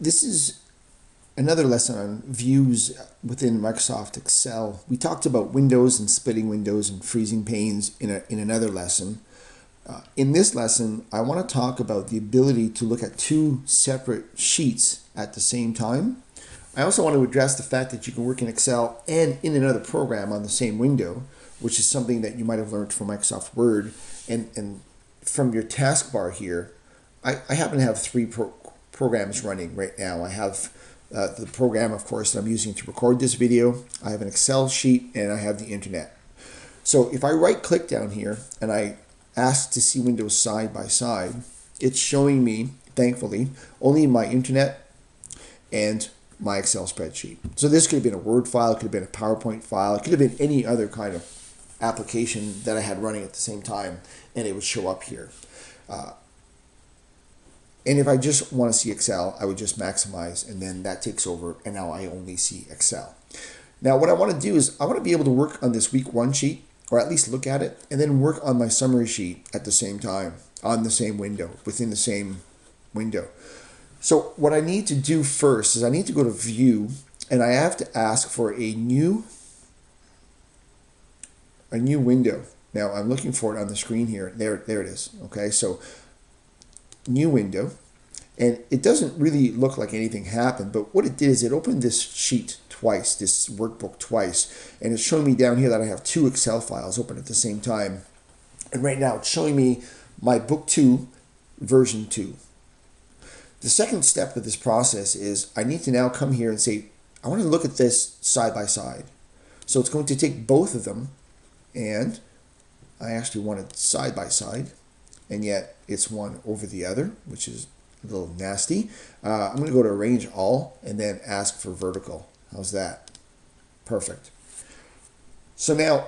This is another lesson on views within Microsoft Excel. We talked about windows and splitting windows and freezing panes in another lesson. In this lesson, I want to talk about the ability to look at two separate sheets at the same time. I also want to address the fact that you can work in Excel and in another program on the same window, which is something that you might have learned from Microsoft Word. And from your taskbar here, I happen to have three programs running right now. I have the program, of course, that I'm using to record this video. I have an Excel sheet, and I have the internet. So if I right click down here and I ask to see windows side by side, it's showing me, thankfully, only my internet and my Excel spreadsheet. So this could have been a Word file, it could have been a PowerPoint file, it could have been any other kind of application that I had running at the same time, and it would show up here. And if I just want to see Excel, I would just maximize, and then that takes over, and now I only see Excel. Now what I want to do is I want to be able to work on this week one sheet, or at least look at it, and then work on my summary sheet at the same time, on the same window, within the same window. So what I need to do first is I need to go to View, and I have to ask for a new window. Now I'm looking for it on the screen here. There it is. Okay, so new window, and it doesn't really look like anything happened, but what it did is it opened this sheet twice, this workbook twice, and it's showing me down here that I have two Excel files open at the same time. And right now it's showing me my book 2 version 2. The second step of this process is I need to now come here and say I want to look at this side by side. So it's going to take both of them, and I actually want it side by side, and yet it's one over the other, which is a little nasty. I'm going to go to Arrange All and then ask for vertical. How's that? Perfect. So now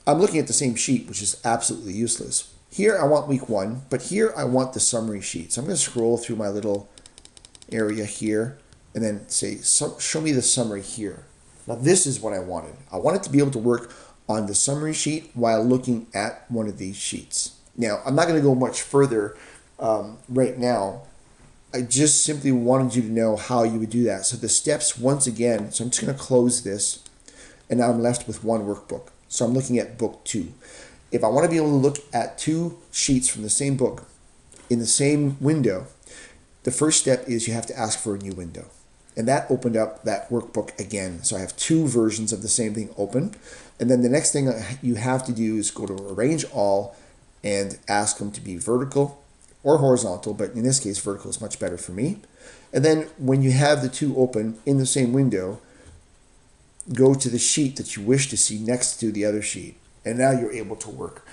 I'm looking at the same sheet, which is absolutely useless. Here I want week 1, but here I want the summary sheet. So I'm going to scroll through my little area here and then say, show me the summary here. Now this is what I wanted. I wanted to be able to work on the summary sheet while looking at one of these sheets. Now I'm not going to go much further right now. I just simply wanted you to know how you would do that. So the steps, once again, so I'm just going to close this, and now I'm left with one workbook. So I'm looking at book 2. If I want to be able to look at two sheets from the same book in the same window, the first step is you have to ask for a new window. And that opened up that workbook again. So I have two versions of the same thing open. And then the next thing you have to do is go to Arrange All and ask them to be vertical or horizontal, but in this case, vertical is much better for me. And then when you have the two open in the same window, go to the sheet that you wish to see next to the other sheet. And now you're able to work.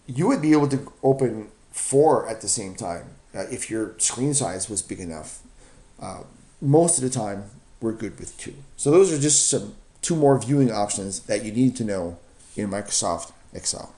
You would be able to open 4 at the same time if your screen size was big enough. Most of the time, we're good with 2. So those are just two more viewing options that you need to know in Microsoft Excel.